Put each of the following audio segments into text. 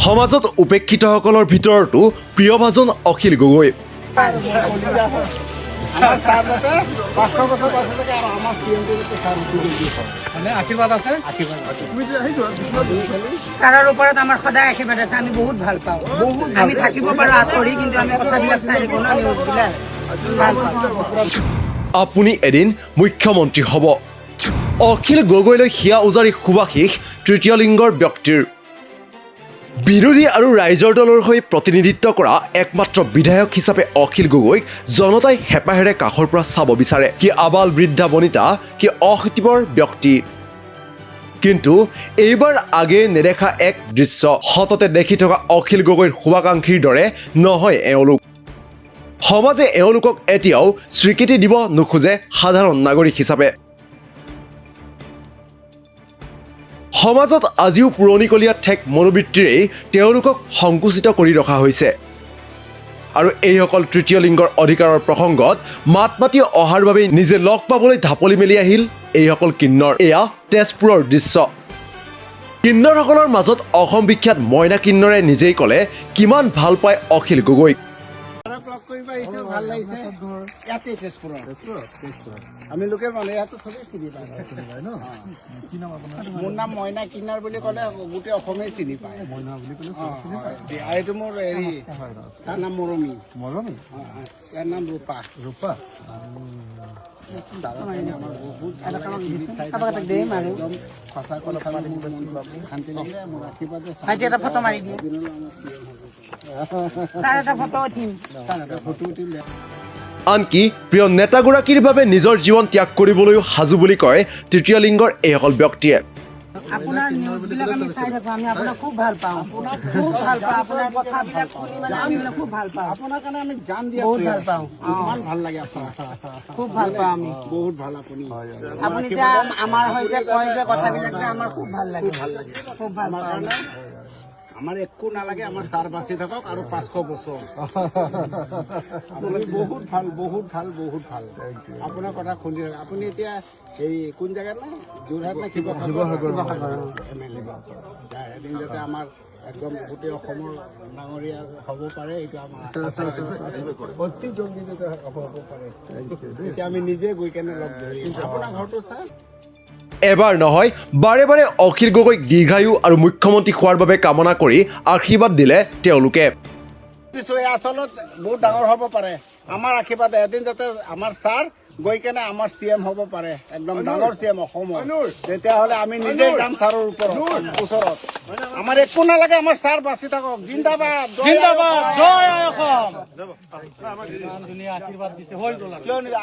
সমাজত উপেক্ষিতসকলৰ ভিতৰতো প্ৰিয়ভাজন অখিল গগৈ। ছাৰৰ ওপৰত আমাৰ সদায় আশীৰ্বাদ আছে, আমি বহুত ভাল পাওঁ। আমি থাকিব পাৰোঁ আঁতৰি, কিন্তু আমি কথাবিলাক চাই থাকোঁ ন, নিউজবিলাক ভাল পাওঁ। আপুনি এদিন মুখ্যমন্ত্ৰী হ'ব। অখিল গগৈলৈ হিয়া উজাৰি সুবাসিস তৃতীয় লিংগৰ ব্যক্তিৰ। বিৰোধী আৰু ৰাইজৰ দলৰ হৈ প্ৰতিনিধিত্ব কৰা একমাত্ৰ বিধায়ক হিচাপে অখিল গগৈক জনতাই হেঁপাহেৰে কাষৰ পৰা চাব বিচাৰে। সি আবাল বৃদ্ধা বনিতা, সি অশীতিপৰ ব্যক্তি। কিন্তু এইবাৰ আগে নেদেখা এক দৃশ্য সততে দেখি থকা অখিল গগৈৰ শুভাকাংক্ষীৰ দৰে নহয় এওঁলোক। সমাজে এওঁলোকক এতিয়াও স্বীকৃতি দিব নোখোজে সাধাৰণ নাগৰিক হিচাপে। সমাজত আজিও পুৰণিকলীয়া ঠেক মনোবৃত্তিৰেই তেওঁলোকক সংকুচিত কৰি ৰখা হৈছে। আৰু এইসকল তৃতীয় লিংগৰ অধিকাৰৰ প্ৰসংগত মাত মাতি অহাৰ বাবেই নিজে লগ পাবলৈ ঢাপলি মেলি আহিল এইসকল কিন্নৰ। এয়া তেজপুৰৰ দৃশ্য। কিন্নৰসকলৰ মাজত অসম বিখ্যাত মইনা কিন্নৰে নিজেই ক'লে কিমান ভাল পায় অখিল গগৈক। ভাল লাগিছে ইয়াতে তেজপুৰত আমি লোকে মানে ইয়াতো চবেই চিনি পায়। মোৰ নাম মইনা কিন্নাৰ বুলি ক'লে গোটেই অসমেই চিনি পায়। এইটো মোৰ হেৰি, তাৰ নাম মৰমী। ইয়াৰ নাম ৰূপা। ফটো মাৰি দিয়ে, ফটো উঠিম। আনকি প্ৰিয় নেতাগৰাকীৰ বাবে নিজৰ জীৱন ত্যাগ কৰিবলৈও সাজু বুলি কয় তৃতীয় লিংগৰ এইসকল ব্যক্তিয়ে। আপোনাৰ নিউজবিলাক আমি চাই থাকোঁ, আমি আপোনাক খুব ভাল পাওঁ, খুব ভাল পাওঁ। আপোনাৰ কথাবিলাক শুনি মানে আমি মানে খুব ভাল পাওঁ। আপোনাৰ কাৰণে আমি জান দিয়া বহুত ভাল পাওঁ। ইমান ভাল লাগে আপোনাক, খুব ভাল পাওঁ আমি। বহুত ভাল আপুনি। আপুনি যে আমাৰ হৈ যে কয় যে কথাবিলাক যে আমাৰ খুব ভাল লাগে, খুব ভাল পাওঁ। আমাৰ একো নালাগে, আমাৰ ছাৰ বাচি থাকক আৰু 500 বছৰ। আপুনি বহুত ভাল, বহুত ভাল, বহুত ভাল। আপোনাৰ কথা শুনি আপুনি এতিয়া এই কোন জেগাত নাই, যোৰহাট নে শিৱসাগৰ MLA এদিন যাতে আমাৰ একদম গোটেই অসমৰ ডাঙৰীয়া হ'ব পাৰে, এইটো আমাৰ অতি জলদি যাতে হ'ব পাৰে। এতিয়া আমি নিজে গৈ কেনে লগ ধৰিম। আপোনাৰ ঘৰটো ছাৰ এবাৰ নহয় বাৰে বাৰে অখিল গগৈক দীৰ্ঘায়ু আৰু মুখ্যমন্ত্ৰী হোৱাৰ বাবে কামনা কৰি আশীৰ্বাদ দিলে তেওঁলোকে। আচলত বহুত ডাঙৰ হ'ব পাৰে আমাৰ আশীৰ্বাদ, এদিন যাতে আমাৰ ছাৰ গৈ কেনে আমাৰ CM হ'ব পাৰে, একদম ডাঙৰ CM অসমৰ। তেতিয়াহ'লে আমি নিজে যাম ছাৰৰ ওচৰত। আমাৰ একো নালাগে, আমাৰ ছাৰ বাচি থাকক। জিন্দাবাদ, জিন্দাবাদ, জয় অসম।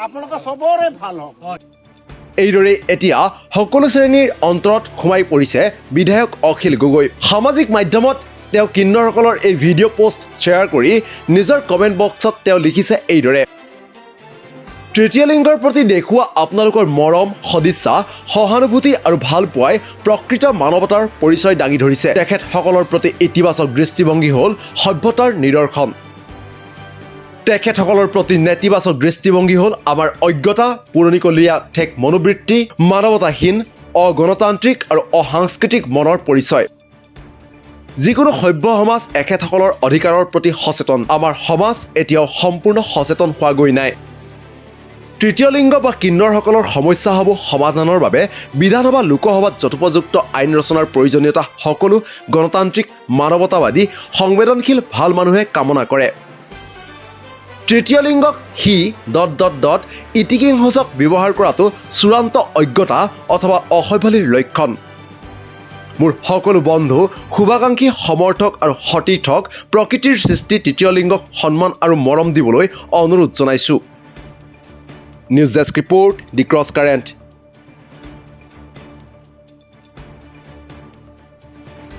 আপোনালোকৰ চবৰে ভাল হওক। এইদৰে এতিয়া সকলো শ্ৰেণীৰ অন্তৰত সোমাই পৰিছে বিধায়ক অখিল গগৈ। সামাজিক মাধ্যমত তেওঁ কিন্নৰসকলৰ এই ভিডিঅ' পোষ্ট শ্বেয়াৰ কৰি নিজৰ কমেণ্ট বক্সত তেওঁ লিখিছে এইদৰে: তৃতীয় লিংগৰ প্ৰতি দেখুওৱা আপোনালোকৰ মৰম, সদিচ্ছা, সহানুভূতি আৰু ভাল পোৱাই প্ৰকৃত মানৱতাৰ পৰিচয় দাঙি ধৰিছে। তেখেতসকলৰ প্ৰতি ইতিবাচক দৃষ্টিভংগী হ'ল সভ্যতাৰ নিদৰ্শন। তেখেতসকলৰ প্ৰতি নেতিবাচক দৃষ্টিভংগী হ'ল আমাৰ অজ্ঞতা, পুৰণিকলীয়া ঠেক মনোবৃত্তি, মানৱতাহীন, অগণতান্ত্ৰিক আৰু অসাংস্কৃতিক মনৰ পৰিচয়। যিকোনো সভ্য সমাজ এখেতসকলৰ অধিকাৰৰ প্ৰতি সচেতন। আমাৰ সমাজ এতিয়াও সম্পূৰ্ণ সচেতন হোৱাগৈ নাই। তৃতীয় লিংগ বা কিন্নৰসকলৰ সমস্যাসমূহ সমাধানৰ বাবে বিধানসভা লোকসভাত যথোপযুক্ত আইন ৰচনাৰ প্ৰয়োজনীয়তা সকলো গণতান্ত্ৰিক, মানৱতাবাদী, সংবেদনশীল ভাল মানুহে কামনা কৰে। তৃতীয় লিংগক ইটিকিং সূচক ব্যৱহাৰ কৰাটো চূড়ান্ত অজ্ঞতা অথবা অসভ্যালিৰ লক্ষণ। মোৰ সকলো বন্ধু, শুভাকাংক্ষী, সমৰ্থক আৰু সতীৰ্থক প্ৰকৃতিৰ সৃষ্টি তৃতীয় লিংগক সন্মান আৰু মৰম দিবলৈ অনুৰোধ জনাইছোঁ। নিউজ ডেস্ক ৰিপৰ্ট, দি ক্ৰছ কাৰেণ্ট।